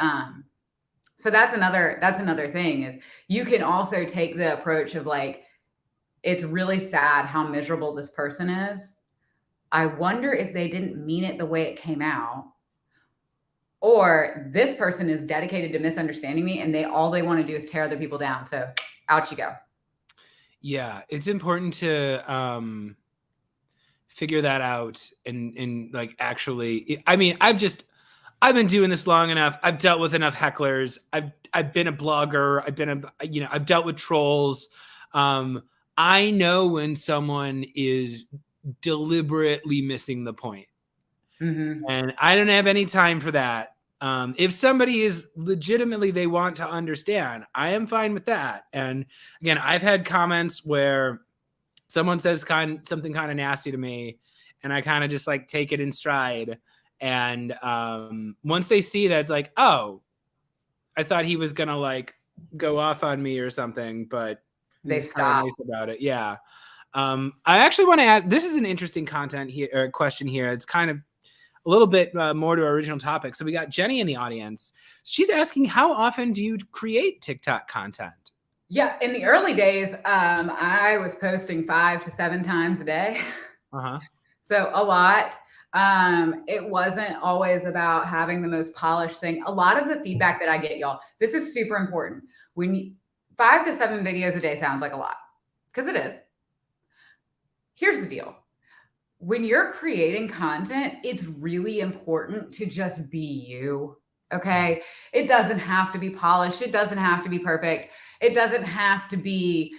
so that's another thing is you can also take the approach of like, it's really sad how miserable this person is. I wonder if they didn't mean it the way it came out. Or this person is dedicated to misunderstanding me and all they want to do is tear other people down. So out you go. Yeah, it's important to figure that out and like actually, I mean, I've been doing this long enough. I've dealt with enough hecklers. I've been a blogger. I've dealt with trolls. I know when someone is deliberately missing the point. Mm-hmm. And I don't have any time for that. If somebody is legitimately, they want to understand, I am fine with that. And again, I've had comments where someone says something kind of nasty to me, and I kind of just like take it in stride. And once they see that, it's like, oh, I thought he was gonna like go off on me or something, but he They was kind of stop. nice about it. Yeah. I actually want to add. This is an interesting content here or question here. It's kind of a little bit more to our original topic. So we got Jenny in the audience. She's asking, how often do you create TikTok content? Yeah, in the early days, I was posting 5 to 7 times a day. Uh-huh. So a lot. It wasn't always about having the most polished thing. A lot of the feedback that I get, y'all, this is super important. When 5 to 7 videos a day sounds like a lot, because it is. Here's the deal. When you're creating content, it's really important to just be you. Okay. It doesn't have to be polished. It doesn't have to be perfect. It doesn't have to be,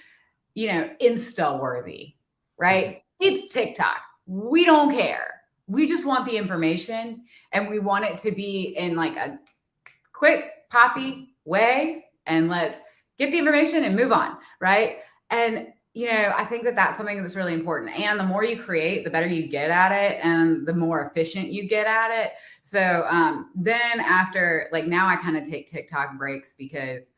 Insta worthy, right? It's TikTok. We don't care. We just want the information and we want it to be in like a quick, poppy way. And let's get the information and move on. Right. And I think that that's something that's really important. And the more you create, the better you get at it and the more efficient you get at it. So then after, like now I kind of take TikTok breaks because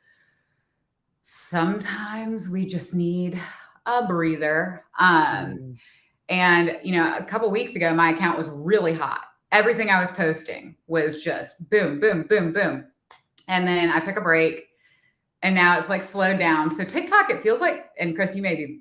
sometimes we just need a breather. And, a couple weeks ago, my account was really hot. Everything I was posting was just boom, boom, boom, boom. And then I took a break. And now it's like slowed down. So TikTok, it feels like, and Chris, you may be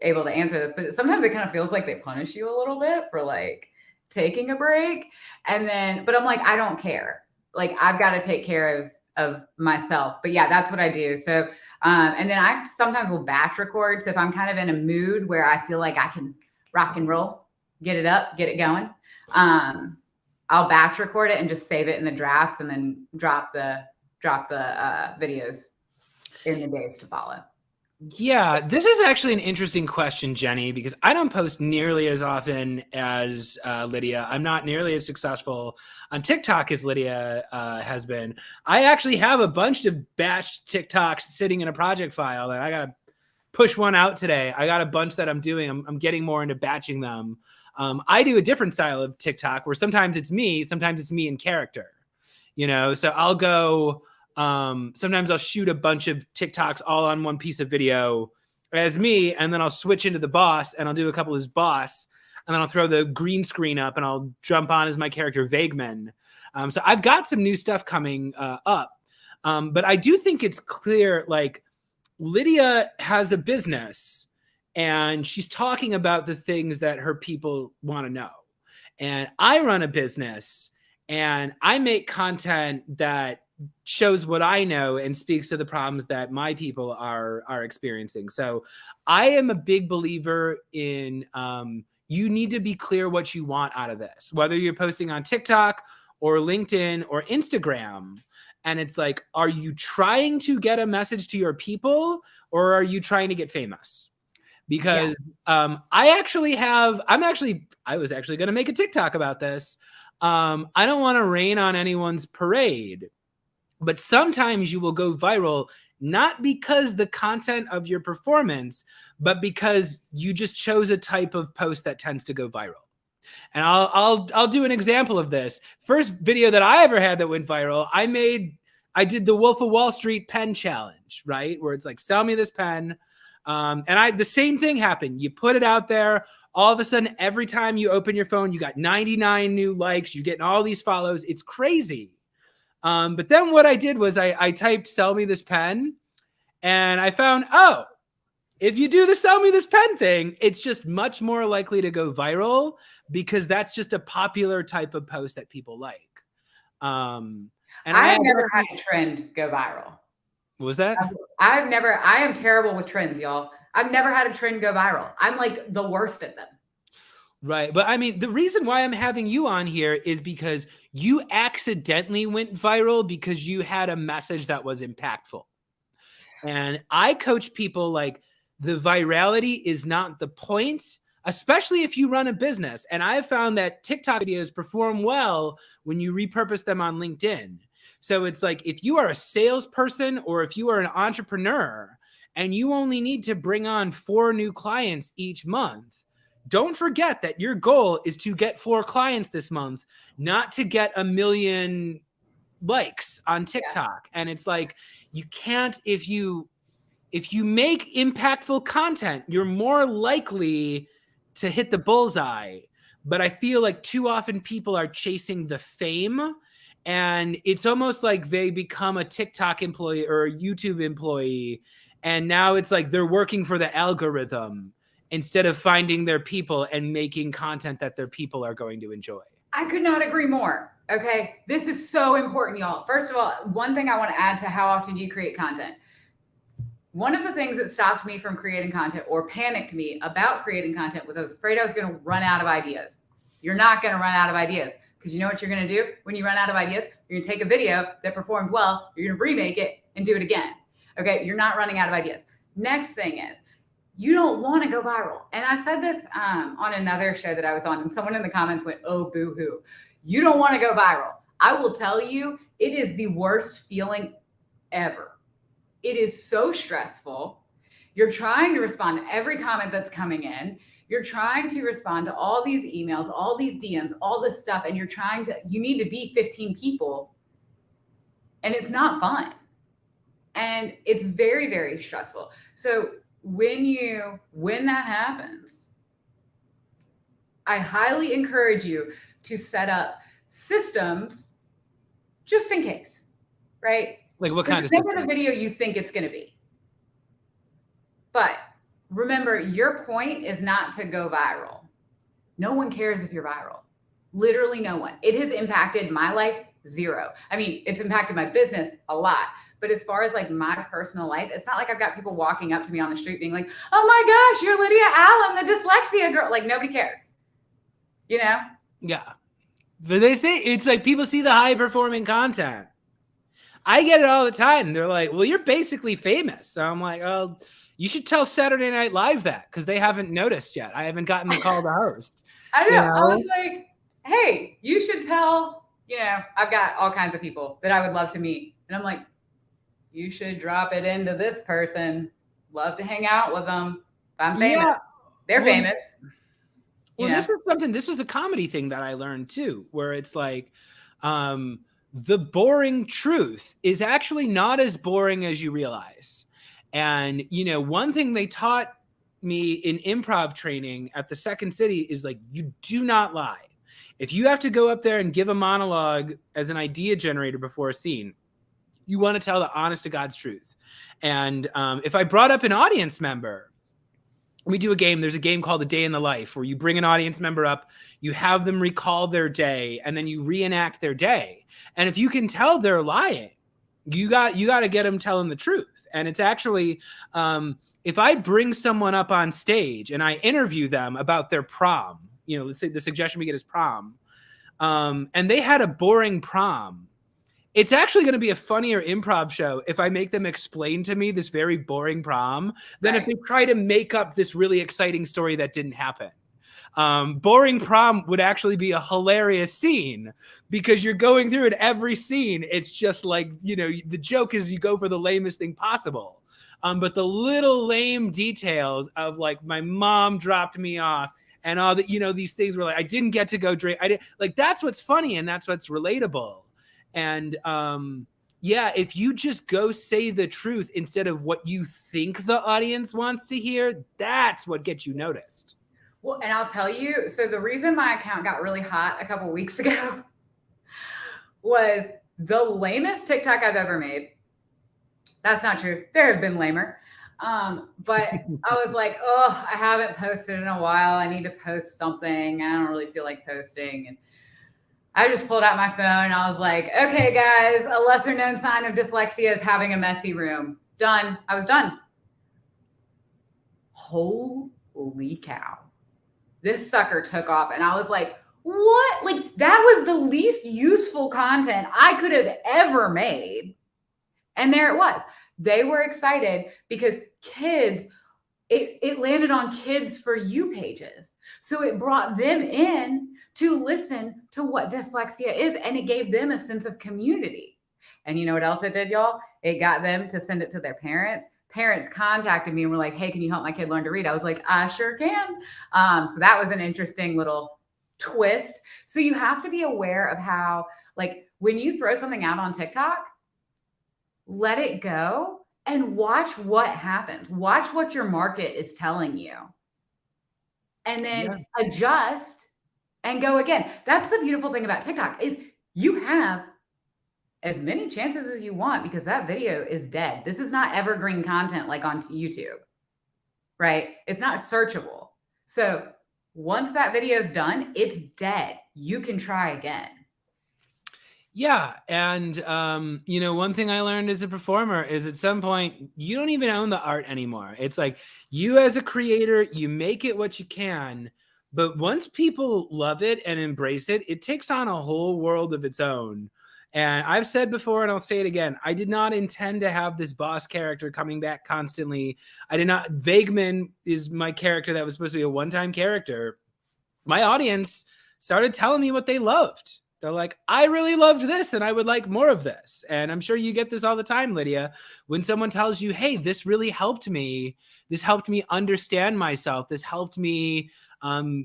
able to answer this, but sometimes it kind of feels like they punish you a little bit for like taking a break. And then, but I'm like, I don't care. Like I've got to take care of myself. But yeah, that's what I do. So, and then I sometimes will batch record. So if I'm kind of in a mood where I feel like I can rock and roll, get it up, get it going, I'll batch record it and just save it in the drafts and then drop the videos in the days to follow. Yeah, this is actually an interesting question, Jenny, because I don't post nearly as often as Lydia. I'm not nearly as successful on TikTok as Lydia has been. I actually have a bunch of batched TikToks sitting in a project file that I got to push one out today. I got a bunch that I'm doing. I'm getting more into batching them. I do a different style of TikTok where sometimes it's me in character, so I'll go... sometimes I'll shoot a bunch of TikToks all on one piece of video as me, and then I'll switch into the boss and I'll do a couple as boss, and then I'll throw the green screen up and I'll jump on as my character Vagueman. So I've got some new stuff coming up. But I do think it's clear, like Lydia has a business and she's talking about the things that her people want to know. And I run a business and I make content that shows what I know and speaks to the problems that my people are experiencing. So I am a big believer in you need to be clear what you want out of this, whether you're posting on TikTok or LinkedIn or Instagram. And it's like, are you trying to get a message to your people, or are you trying to get famous? Because I was actually going to make a TikTok about this. I don't want to rain on anyone's parade, but sometimes you will go viral, not because the content of your performance, but because you just chose a type of post that tends to go viral. And I'll do an example of this. First video that I ever had that went viral, I did the Wolf of Wall Street pen challenge, right? Where it's like, sell me this pen. And the same thing happened. You put it out there. All of a sudden, every time you open your phone, you got 99 new likes. You're getting all these follows. It's crazy. But then what I did was I typed sell me this pen, and I found, oh, if you do the sell me this pen thing, it's just much more likely to go viral because that's just a popular type of post that people like. And I have never had a trend go viral. What was that? I am terrible with trends, y'all. I've never had a trend go viral. I'm like the worst at them. Right. But I mean, the reason why I'm having you on here is because you accidentally went viral because you had a message that was impactful. And I coach people like, the virality is not the point, especially if you run a business. And I've found that TikTok videos perform well when you repurpose them on LinkedIn. So it's like, if you are a salesperson or if you are an entrepreneur and you only need to bring on 4 new clients each month, don't forget that your goal is to get 4 clients this month, not to get 1 million likes on TikTok. Yes. And it's like, you can't, if you make impactful content, you're more likely to hit the bullseye. But I feel like too often people are chasing the fame, and it's almost like they become a TikTok employee or a YouTube employee. And now it's like they're working for the algorithm instead of finding their people and making content that their people are going to enjoy. I could not agree more. Okay. This is so important, y'all. First of all, one thing I want to add to how often you create content. One of the things that stopped me from creating content or panicked me about creating content was I was afraid I was going to run out of ideas. You're not going to run out of ideas, because you know what you're going to do when you run out of ideas? You're going to take a video that performed well, you're going to remake it and do it again. Okay, you're not running out of ideas. Next thing is, you don't want to go viral. And I said this on another show that I was on, and someone in the comments went, oh, boo-hoo. You don't want to go viral. I will tell you, it is the worst feeling ever. It is so stressful. You're trying to respond to every comment that's coming in. You're trying to respond to all these emails, all these DMs, all this stuff. And you need to be 15 people. And it's not fun. And it's very, very stressful. So when that happens, I highly encourage you to set up systems just in case, right? Like what kind of video you think it's going to be. But remember, your point is not to go viral. No one cares if you're viral. Literally no one. It has impacted my life 0. I mean, it's impacted my business a lot. But as far as like my personal life, it's not like I've got people walking up to me on the street being like, oh my gosh, you're Lydia Allen, the dyslexia girl. Like, nobody cares. You know? Yeah. But they think it's like people see the high performing content. I get it all the time. They're like, well, you're basically famous. So I'm like, oh, you should tell Saturday Night Live that, because they haven't noticed yet. I haven't gotten the call to host. I know. I was like, hey, you should tell, I've got all kinds of people that I would love to meet. And I'm like, you should drop it into this person. Love to hang out with them. If I'm famous. Yeah. They're famous. Well, this is a comedy thing that I learned too, where it's like, the boring truth is actually not as boring as you realize. And, one thing they taught me in improv training at the Second City is like, you do not lie. If you have to go up there and give a monologue as an idea generator before a scene, you want to tell the honest to God's truth. And if I brought up an audience member, we do a game. There's a game called A Day in the Life, where you bring an audience member up, you have them recall their day, and then you reenact their day. And if you can tell they're lying, you got to get them telling the truth. And it's actually, if I bring someone up on stage and I interview them about their prom, let's say the suggestion we get is prom, and they had a boring prom, It's actually going to be a funnier improv show if I make them explain to me this very boring prom than if they try to make up this really exciting story that didn't happen. Boring prom would actually be a hilarious scene because you're going through it every scene. It's just like, you know, the joke is you go for the lamest thing possible. But the little lame details of like my mom dropped me off and all that, you know, these things were like, I didn't get to go drink. I didn't like, that's what's funny and that's what's relatable. And yeah, if you just go say the truth instead of what you think the audience wants to hear, that's what gets you noticed. Well, and I'll tell you, so the reason my account got really hot a couple weeks ago was the lamest TikTok I've ever made. That's not true. There have been lamer. But I was like, oh, I haven't posted in a while. I need to post something. I don't really feel like posting. And I just pulled out my phone and I was like, okay, guys, a lesser known sign of dyslexia is having a messy room. Done. I was done. Holy cow. This sucker took off. And I was like, what? Like, that was the least useful content I could have ever made. And there it was. They were excited because kids, it landed on kids for you pages. So it brought them in to listen to what dyslexia is, and it gave them a sense of community. And you know what else it did, y'all? It got them to send it to their parents. Parents contacted me and were like, hey, can you help my kid learn to read? I was like, I sure can. So that was an interesting little twist. So you have to be aware of how, like, when you throw something out on TikTok, let it go and watch what happens. Watch what your market is telling you. And then adjust and go again. That's the beautiful thing about TikTok is you have as many chances as you want because that video is dead. This is not evergreen content like on YouTube, right? It's not searchable. So once that video is done, it's dead. You can try again. Yeah. And, you know, one thing I learned as a performer is at some point, you don't even own the art anymore. It's like you as a creator, you make it what you can. But once people love it and embrace it, it takes on a whole world of its own. And I've said before, and I'll say it again, I did not intend to have this boss character coming back constantly. I did not. Vageman is my character that was supposed to be a one-time character. My audience started telling me what they loved. They're like, I really loved this and I would like more of this. And I'm sure you get this all the time, Lydia, when someone tells you, hey, this really helped me. This helped me understand myself. This helped me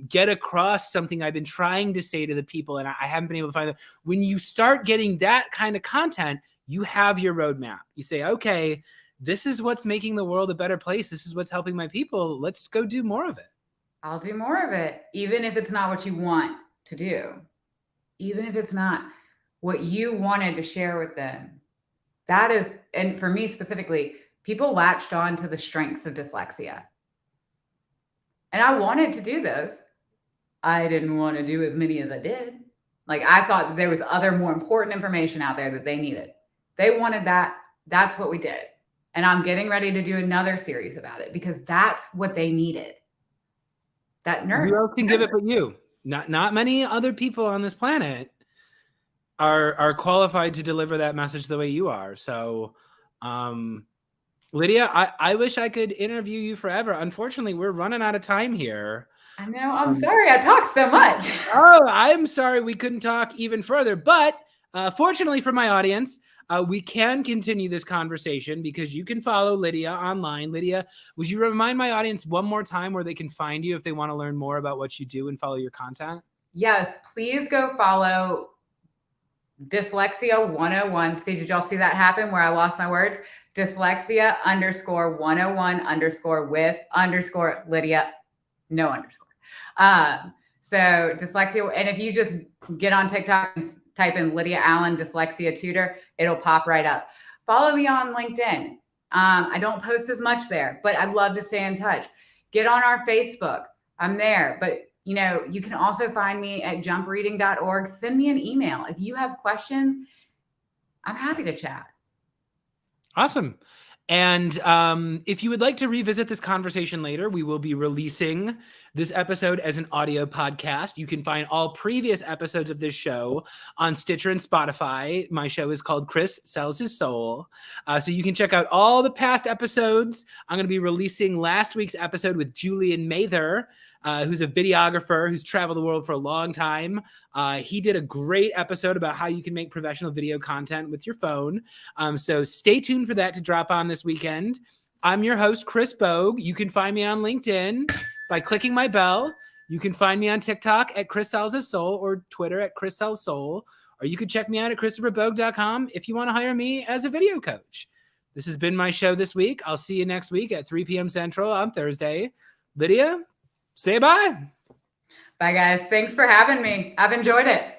get across something I've been trying to say to the people and I haven't been able to find it. When you start getting that kind of content, you have your roadmap. You say, okay, this is what's making the world a better place. This is what's helping my people. Let's go do more of it. I'll do more of it, even if it's not what you want to do. Even if it's not what you wanted to share with them. That is, and for me specifically, people latched on to the strengths of dyslexia. And I wanted to do those. I didn't want to do as many as I did. Like I thought there was other more important information out there that they needed. They wanted that. That's what we did. And I'm getting ready to do another series about it because that's what they needed. That nerd. Who else can give it but you? Not many other people on this planet are qualified to deliver that message the way you are. So, Lydia, I wish I could interview you forever. Unfortunately, we're running out of time here. I know. I'm sorry I talked so much. Oh, I'm sorry we couldn't talk even further. But fortunately for my audience, we can continue this conversation because you can follow Lydia online. Lydia, would you remind my audience one more time where they can find you if they want to learn more about what you do and follow your content? Yes, please go follow Dyslexia 101. See, did y'all see that happen where I lost my words? Dyslexia _101_ with _ Lydia, no underscore. So dyslexia, and if you just get on TikTok and type in Lydia Allen dyslexia tutor, it'll pop right up. Follow me on LinkedIn. I don't post as much there, but I'd love to stay in touch. Get on our Facebook. I'm there, but you know, you can also find me at jumpreading.org. Send me an email. If you have questions, I'm happy to chat. Awesome. And if you would like to revisit this conversation later, we will be releasing this episode as an audio podcast. You can find all previous episodes of this show on Stitcher and Spotify. My show is called Chris Sells His Soul. So you can check out all the past episodes. I'm going to be releasing last week's episode with Julian Mather, who's a videographer who's traveled the world for a long time. He did a great episode about how you can make professional video content with your phone. So stay tuned for that to drop on this weekend. I'm your host, Chris Bogue. You can find me on LinkedIn by clicking my bell. You can find me on TikTok at Chris Sells His Soul or Twitter at Chris Sells Soul. Or you can check me out at ChristopherBogue.com if you want to hire me as a video coach. This has been my show this week. I'll see you next week at 3 p.m. Central on Thursday. Lydia, say bye. Bye, guys. Thanks for having me. I've enjoyed it.